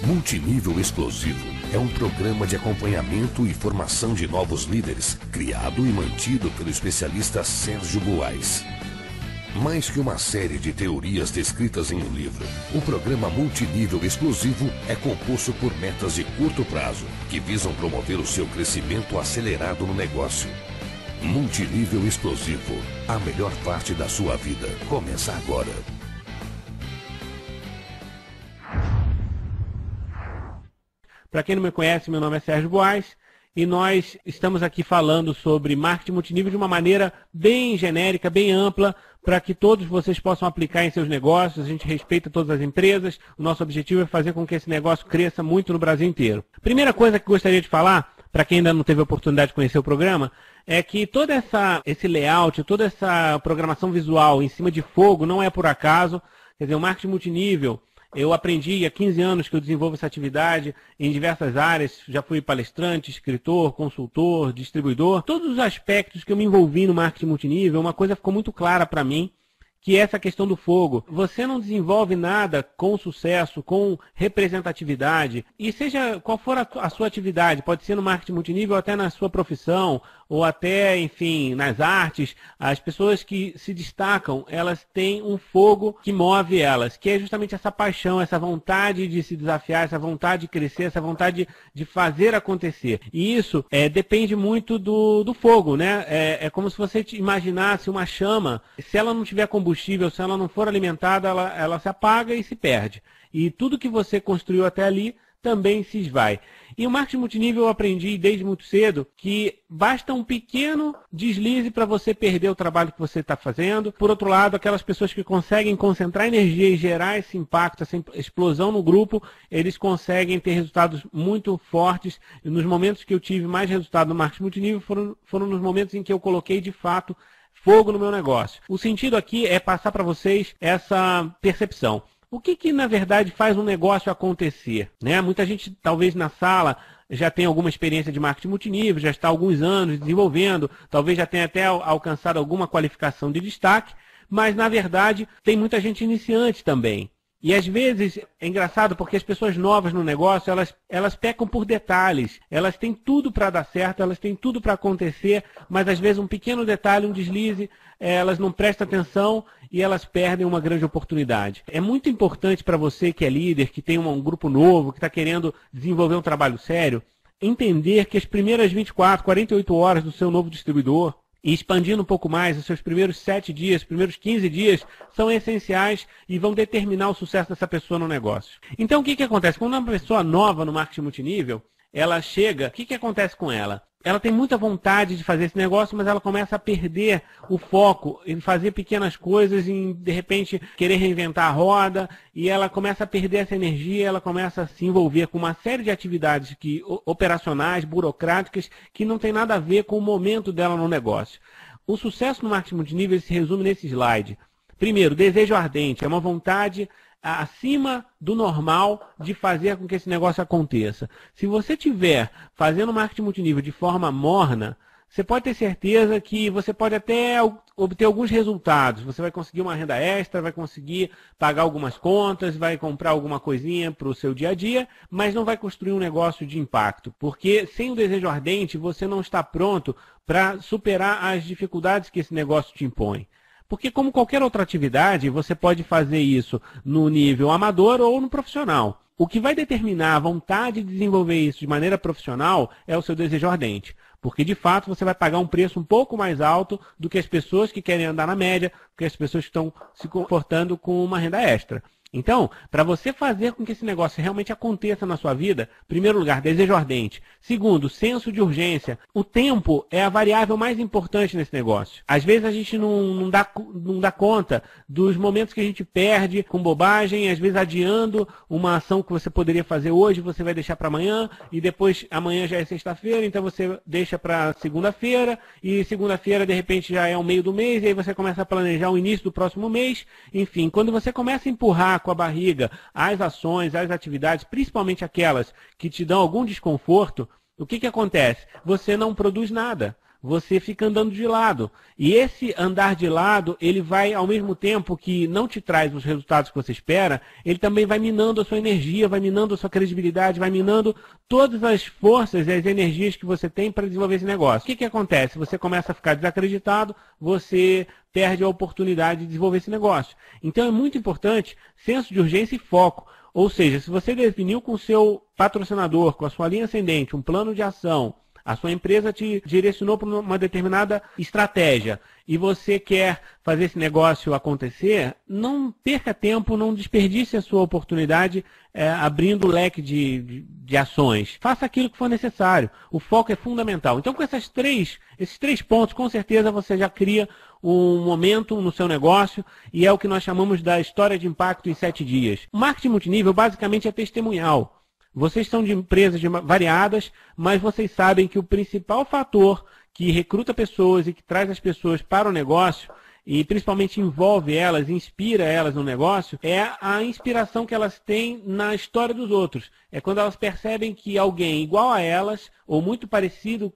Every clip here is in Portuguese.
Multinível Explosivo é um programa de acompanhamento e formação de novos líderes, criado e mantido pelo especialista Sérgio Buarque. Mais que uma série de teorias descritas em um livro, o programa Multinível Explosivo é composto por metas de curto prazo, que visam promover o seu crescimento acelerado no negócio. Multinível Explosivo, a melhor parte da sua vida, começa agora. Para quem não me conhece, meu nome é Sérgio Buarque e nós estamos aqui falando sobre marketing multinível de uma maneira bem genérica, bem ampla, para que todos vocês possam aplicar em seus negócios. A gente respeita todas as empresas, o nosso objetivo é fazer com que esse negócio cresça muito no Brasil inteiro. Primeira coisa que gostaria de falar, para quem ainda não teve a oportunidade de conhecer o programa, é que todo esse layout, toda essa programação visual em cima de fogo não é por acaso. Quer dizer, o marketing multinível, eu aprendi há 15 anos que eu desenvolvo essa atividade em diversas áreas, já fui palestrante, escritor, consultor, distribuidor. Todos os aspectos que eu me envolvi no marketing multinível, uma coisa ficou muito clara para mim, que é essa questão do fogo. Você não desenvolve nada com sucesso, com representatividade, e seja qual for a sua atividade, pode ser no marketing multinível, até na sua profissão, ou até, enfim, nas artes. As pessoas que se destacam, elas têm um fogo que move elas, que é justamente essa paixão, essa vontade de se desafiar, essa vontade de crescer, essa vontade de fazer acontecer. E isso depende muito do fogo, né? É como se você imaginasse uma chama, se ela não tiver combustível, se ela não for alimentada, ela se apaga e se perde. E tudo que você construiu até ali também se esvai. E o marketing multinível eu aprendi desde muito cedo que basta um pequeno deslize para você perder o trabalho que você está fazendo. Por outro lado, aquelas pessoas que conseguem concentrar energia e gerar esse impacto, essa explosão no grupo, eles conseguem ter resultados muito fortes. E nos momentos que eu tive mais resultado no marketing multinível foram nos momentos em que eu coloquei de fato fogo no meu negócio. O sentido aqui é passar para vocês essa percepção. O que na verdade faz um negócio acontecer, né? Muita gente, talvez na sala, já tem alguma experiência de marketing multinível, já está há alguns anos desenvolvendo, talvez já tenha até alcançado alguma qualificação de destaque, mas na verdade tem muita gente iniciante também. E às vezes é engraçado porque as pessoas novas no negócio, elas pecam por detalhes. Elas têm tudo para dar certo, elas têm tudo para acontecer, mas às vezes um pequeno detalhe, um deslize, elas não prestam atenção e elas perdem uma grande oportunidade. É muito importante para você que é líder, que tem um grupo novo, que está querendo desenvolver um trabalho sério, entender que as primeiras 24, 48 horas do seu novo distribuidor, e expandindo um pouco mais, os seus primeiros 7 dias, primeiros 15 dias, são essenciais e vão determinar o sucesso dessa pessoa no negócio. Então, o que acontece? Quando uma pessoa nova no marketing multinível, ela chega, o que acontece com ela? Ela tem muita vontade de fazer esse negócio, mas ela começa a perder o foco em fazer pequenas coisas, em, de repente, querer reinventar a roda, e ela começa a perder essa energia, ela começa a se envolver com uma série de atividades operacionais, burocráticas, que não tem nada a ver com o momento dela no negócio. O sucesso no marketing multinível se resume nesse slide. Primeiro, desejo ardente, é uma vontade acima do normal de fazer com que esse negócio aconteça. Se você estiver fazendo marketing multinível de forma morna, você pode ter certeza que você pode até obter alguns resultados. Você vai conseguir uma renda extra, vai conseguir pagar algumas contas, vai comprar alguma coisinha para o seu dia a dia, mas não vai construir um negócio de impacto. Porque sem o desejo ardente, você não está pronto para superar as dificuldades que esse negócio te impõe. Porque como qualquer outra atividade, você pode fazer isso no nível amador ou no profissional. O que vai determinar a vontade de desenvolver isso de maneira profissional é o seu desejo ardente. Porque, de fato, você vai pagar um preço um pouco mais alto do que as pessoas que querem andar na média, do que as pessoas que estão se comportando com uma renda extra. Então, para você fazer com que esse negócio realmente aconteça na sua vida, em primeiro lugar, desejo ardente. Segundo, senso de urgência. O tempo é a variável mais importante nesse negócio. Às vezes a gente não dá conta dos momentos que a gente perde com bobagem, às vezes adiando uma ação que você poderia fazer hoje, você vai deixar para amanhã, e depois amanhã já é sexta-feira, então você deixa para segunda-feira, e segunda-feira de repente já é o meio do mês, e aí você começa a planejar o início do próximo mês. Enfim, quando você começa a empurrar com a barriga as ações, as atividades, principalmente aquelas que te dão algum desconforto, o que acontece? Você não produz nada. você fica andando de lado. E esse andar de lado, ele vai, ao mesmo tempo que não te traz os resultados que você espera, ele também vai minando a sua energia, vai minando a sua credibilidade, vai minando todas as forças e as energias que você tem para desenvolver esse negócio. O que acontece? Você começa a ficar desacreditado, você perde a oportunidade de desenvolver esse negócio. Então é muito importante senso de urgência e foco. Ou seja, se você definiu com o seu patrocinador, com a sua linha ascendente, um plano de ação, a sua empresa te direcionou para uma determinada estratégia e você quer fazer esse negócio acontecer, não perca tempo, não desperdice a sua oportunidade abrindo o leque de ações. Faça aquilo que for necessário. O foco é fundamental. Então, com esses três pontos, com certeza você já cria um momento no seu negócio e é o que nós chamamos da história de impacto em 7 dias. O marketing multinível basicamente é testemunhal. Vocês são de empresas variadas, mas vocês sabem que o principal fator que recruta pessoas e que traz as pessoas para o negócio, e principalmente envolve elas, inspira elas no negócio, é a inspiração que elas têm na história dos outros. É quando elas percebem que alguém igual a elas, ou muito parecido,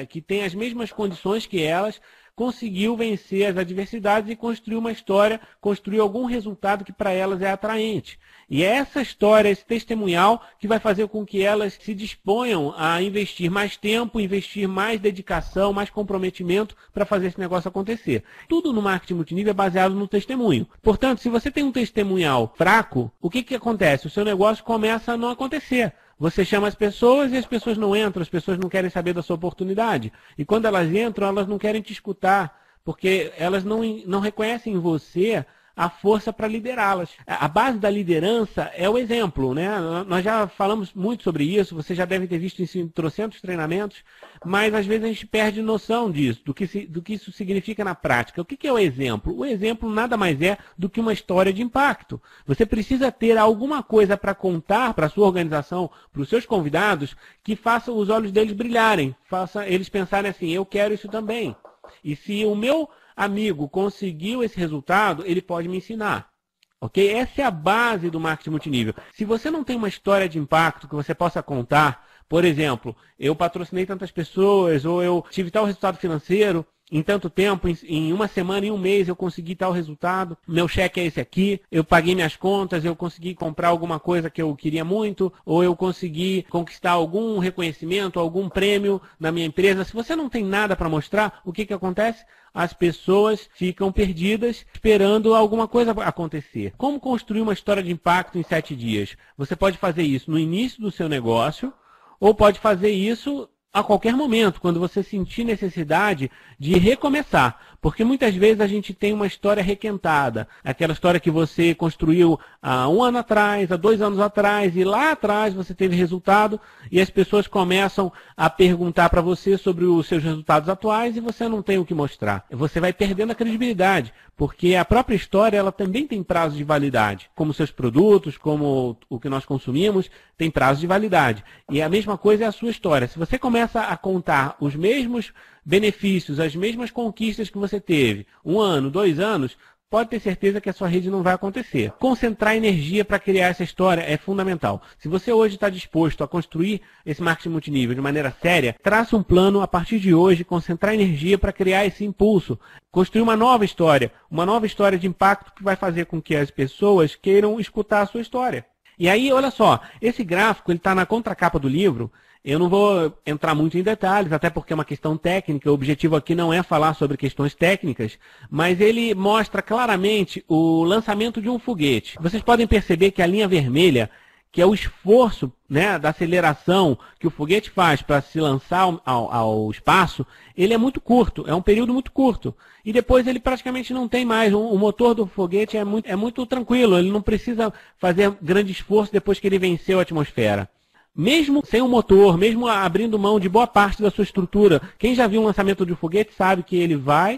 que tem as mesmas condições que elas, conseguiu vencer as adversidades e construir uma história, construir algum resultado que para elas é atraente. E é essa história, esse testemunhal, que vai fazer com que elas se disponham a investir mais tempo, investir mais dedicação, mais comprometimento para fazer esse negócio acontecer. Tudo no marketing multinível é baseado no testemunho. Portanto, se você tem um testemunhal fraco, o que acontece? O seu negócio começa a não acontecer. Você chama as pessoas e as pessoas não entram, as pessoas não querem saber da sua oportunidade. E quando elas entram, elas não querem te escutar, porque elas não reconhecem em você a força para liderá-las. A base da liderança é o exemplo, né? Nós já falamos muito sobre isso, você já deve ter visto em trocentos treinamentos, mas às vezes a gente perde noção disso, do que isso significa na prática. O que é o exemplo? O exemplo nada mais é do que uma história de impacto. Você precisa ter alguma coisa para contar para a sua organização, para os seus convidados, que faça os olhos deles brilharem, faça eles pensarem assim, eu quero isso também. E se o meu amigo conseguiu esse resultado, ele pode me ensinar. Ok? Essa é a base do marketing multinível. Se você não tem uma história de impacto que você possa contar, por exemplo, eu patrocinei tantas pessoas, ou eu tive tal resultado financeiro em tanto tempo, em uma semana, em um mês eu consegui tal resultado, meu cheque é esse aqui, eu paguei minhas contas, eu consegui comprar alguma coisa que eu queria muito, ou eu consegui conquistar algum reconhecimento, algum prêmio na minha empresa. Se você não tem nada para mostrar, o que acontece? As pessoas ficam perdidas esperando alguma coisa acontecer. Como construir uma história de impacto em 7 dias? Você pode fazer isso no início do seu negócio, ou pode fazer isso a qualquer momento, quando você sentir necessidade de recomeçar. Porque muitas vezes a gente tem uma história requentada. Aquela história que você construiu há 1 ano atrás, há 2 anos atrás, e lá atrás você teve resultado, e as pessoas começam a perguntar para você sobre os seus resultados atuais e você não tem o que mostrar. Você vai perdendo a credibilidade, porque a própria história ela também tem prazo de validade. Como seus produtos, como o que nós consumimos, tem prazo de validade. E a mesma coisa é a sua história. Se você começa a contar os mesmos benefícios, as mesmas conquistas que você teve, 1 ano, 2 anos, pode ter certeza que a sua rede não vai acontecer. Concentrar energia para criar essa história é fundamental. Se você hoje está disposto a construir esse marketing multinível de maneira séria, traça um plano a partir de hoje, concentrar energia para criar esse impulso. Construir uma nova história de impacto que vai fazer com que as pessoas queiram escutar a sua história. E aí, olha só, esse gráfico está na contracapa do livro. Eu não vou entrar muito em detalhes, até porque é uma questão técnica. O objetivo aqui não é falar sobre questões técnicas, mas ele mostra claramente o lançamento de um foguete. Vocês podem perceber que a linha vermelha, que é o esforço, né, da aceleração que o foguete faz para se lançar ao espaço, ele é muito curto, é um período muito curto. E depois ele praticamente não tem mais. O motor do foguete é muito tranquilo, ele não precisa fazer grande esforço depois que ele venceu a atmosfera. Mesmo sem um motor, mesmo abrindo mão de boa parte da sua estrutura, quem já viu um lançamento de um foguete sabe que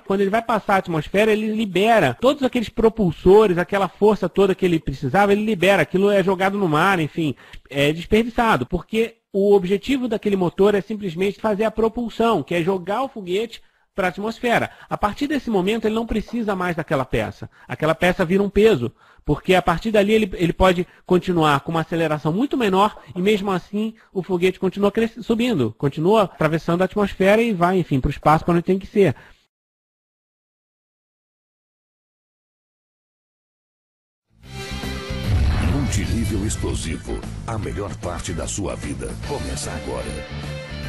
quando ele vai passar a atmosfera, ele libera todos aqueles propulsores, aquela força toda que ele precisava, ele libera, aquilo é jogado no mar, enfim, é desperdiçado, porque o objetivo daquele motor é simplesmente fazer a propulsão, que é jogar o foguete para a atmosfera. A partir desse momento, ele não precisa mais daquela peça. Aquela peça vira um peso, Porque a partir dali ele pode continuar com uma aceleração muito menor e mesmo assim o foguete continua subindo, continua atravessando a atmosfera e vai, enfim, para o espaço para onde tem que ser. Multinível explosivo, a melhor parte da sua vida começa agora.